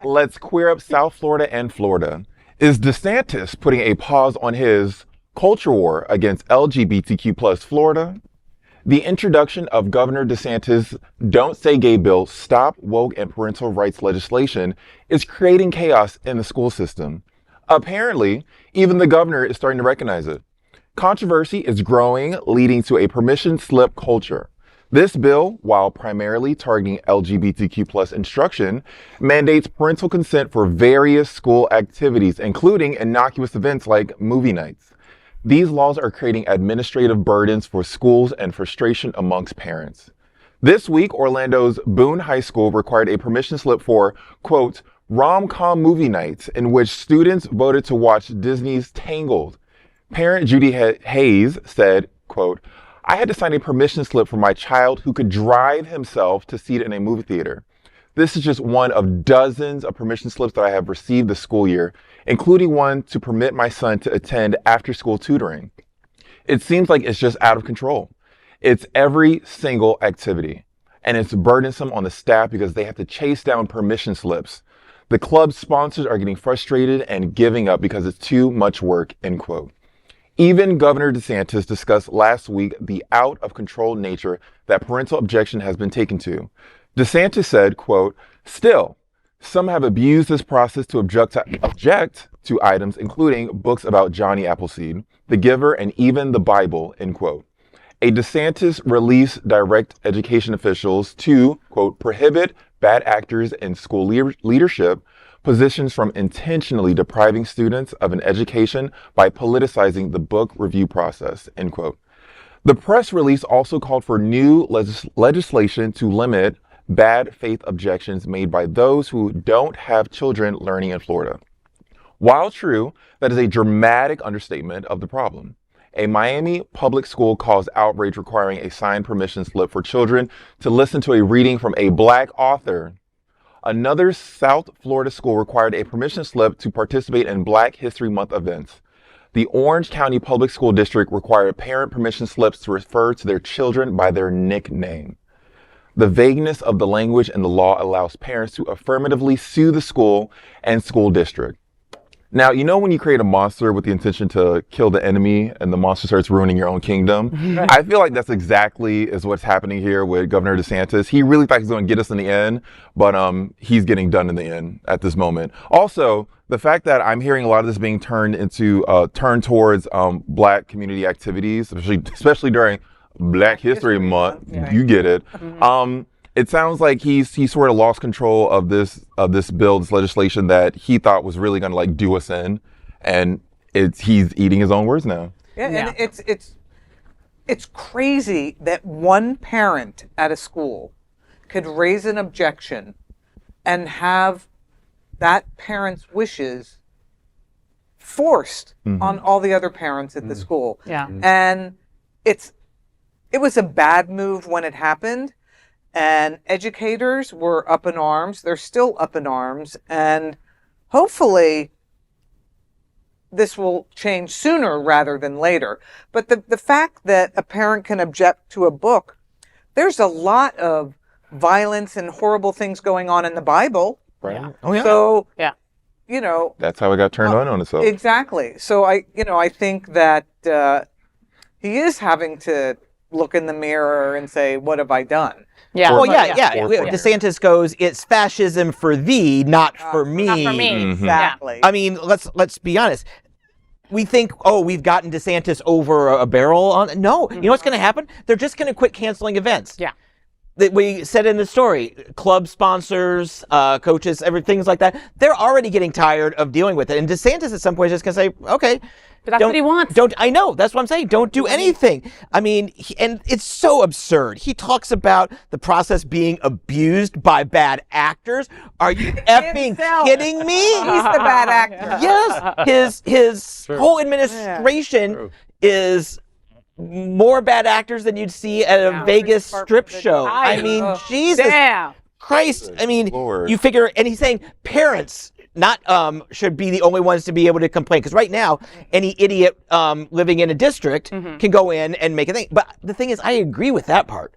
let's queer up South Florida and Florida. Is DeSantis putting a pause on his culture war against LGBTQ plus Florida? The introduction of Governor DeSantis' Don't Say Gay bill, Stop Woke and Parental Rights legislation is creating chaos in the school system. Apparently, even the governor is starting to recognize it. Controversy is growing, leading to a permission slip culture. This bill, while primarily targeting LGBTQ plus instruction, mandates parental consent for various school activities, including innocuous events like movie nights. These laws are creating administrative burdens for schools and frustration amongst parents. This week, Orlando's Boone High School required a permission slip for, quote, rom-com movie nights in which students voted to watch Disney's Tangled. Parent Judy Hayes said, quote, I had to sign a permission slip for my child who could drive himself to see it in a movie theater. This is just one of dozens of permission slips that I have received this school year, including one to permit my son to attend after-school tutoring. It seems like it's just out of control. It's every single activity, and it's burdensome on the staff because they have to chase down permission slips. The club sponsors are getting frustrated and giving up because it's too much work, end quote. Even Governor DeSantis discussed last week the out-of-control nature that parental objection has been taken to. DeSantis said, quote, still, some have abused this process to object to items, including books about Johnny Appleseed, The Giver, and even the Bible, end quote. A DeSantis release direct education officials to, quote, prohibit bad actors in school leadership positions from intentionally depriving students of an education by politicizing the book review process, end quote. The press release also called for new legislation to limit bad faith objections made by those who don't have children learning in Florida. While true, that is a dramatic understatement of the problem. A Miami public school caused outrage requiring a signed permission slip for children to listen to a reading from a Black author. Another South Florida school required a permission slip to participate in Black History Month events. The Orange County Public School District required parent permission slips to refer to their children by their nickname. The vagueness of the language in the law allows parents to affirmatively sue the school and school district. Now, you know when you create a monster with the intention to kill the enemy and the monster starts ruining your own kingdom? Right. I feel like that's exactly is what's happening here with Governor DeSantis. He really thought he was going to get us in the end, but he's getting done in the end at this moment. Also, the fact that I'm hearing a lot of this being turned towards Black community activities, especially during Black History Month, yeah. You get it. Mm-hmm. It sounds like he sort of lost control of this bill, this legislation that he thought was really going to like do us in, and he's eating his own words now. Yeah, and it's crazy that one parent at a school could raise an objection and have that parent's wishes forced mm-hmm. on all the other parents at the school. Yeah, and it was a bad move when it happened. And educators were up in arms. They're still up in arms. And hopefully this will change sooner rather than later. But the fact that a parent can object to a book, there's a lot of violence and horrible things going on in the Bible. Right. Yeah. Oh, yeah. So, yeah. You know. That's how it got turned on itself. Exactly. So I think that he is having to look in the mirror and say, what have I done? Yeah. Well, yeah. DeSantis goes, it's fascism for thee, not for me. Not for me. Mm-hmm. Exactly. I mean, let's be honest. We think, we've gotten DeSantis over a barrel on. No, mm-hmm. You know what's going to happen? They're just going to quit canceling events. Yeah. We said in the story, club sponsors, coaches, things like that. They're already getting tired of dealing with it. And DeSantis at some point is just going to say, okay. But that's what he wants. I know. That's what I'm saying. Don't do anything. I mean, and it's so absurd. He talks about the process being abused by bad actors. Are you effing kidding me? He's the bad actor. Yes. His whole administration is more bad actors than you'd see at a Vegas strip show. I mean, Jesus Christ. I mean, Lord. You figure, and he's saying parents not should be the only ones to be able to complain. Because right now, any idiot living in a district can go in and make a thing. But the thing is, I agree with that part.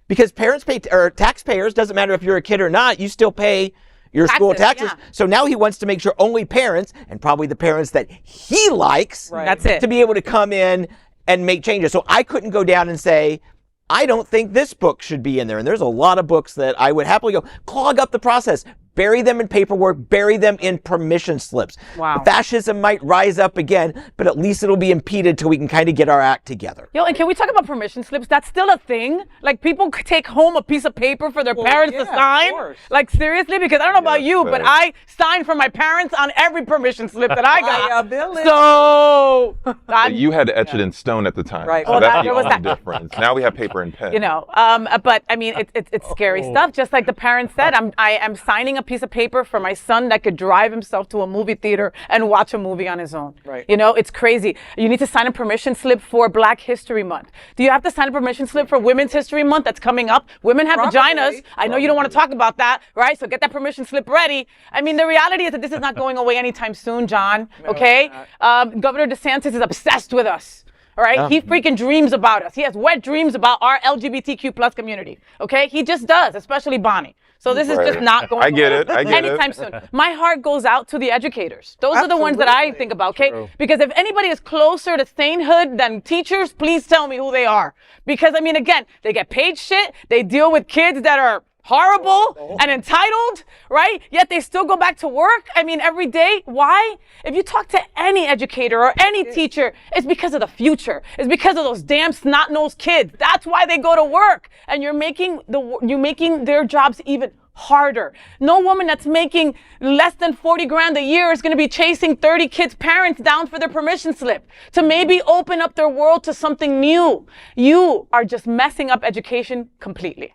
Because parents pay, or taxpayers, doesn't matter if you're a kid or not, you still pay your school taxes. Yeah. So now he wants to make sure only parents, and probably the parents that he likes, That's it, to be able to come in and make changes. So I couldn't go down and say, I don't think this book should be in there. And there's a lot of books that I would happily go clog up the process. Bury them in paperwork, bury them in permission slips. Wow. Fascism might rise up again, but at least it'll be impeded till we can kind of get our act together. Yo, and can we talk about permission slips? That's still a thing? Like, people could take home a piece of paper for their parents to sign? Like, seriously? Because I don't know about you, but I signed for my parents on every permission slip that I got. So... you had to etch it in stone at the time. Right. So that's the only difference. Now we have paper and pen. You know, but I mean, it's scary stuff. Just like the parents said, I am signing a piece of paper for my son that could drive himself to a movie theater and watch a movie on his own. Right. You know, it's crazy. You need to sign a permission slip for Black History Month. Do you have to sign a permission slip for Women's History Month that's coming up? Women have vaginas. I know you don't want to talk about that, right? So get that permission slip ready. I mean, the reality is that this is not going away anytime soon, John. Okay? Governor DeSantis is obsessed with us. All right, he freaking dreams about us. He has wet dreams about our LGBTQ plus community. Okay, he just does, especially Bonnie. So this is just not going I get it. anytime soon. My heart goes out to the educators. Those are the ones that I think about, okay? Because if anybody is closer to sainthood than teachers, please tell me who they are. Because, I mean, again, they get paid shit. They deal with kids that are horrible and entitled, right? Yet they still go back to work. I mean, every day. Why? If you talk to any educator or any teacher, it's because of the future. It's because of those damn snot-nosed kids. That's why they go to work. And you're making their jobs even harder. No woman that's making less than 40 grand a year is going to be chasing 30 kids' parents down for their permission slip to maybe open up their world to something new. You are just messing up education completely.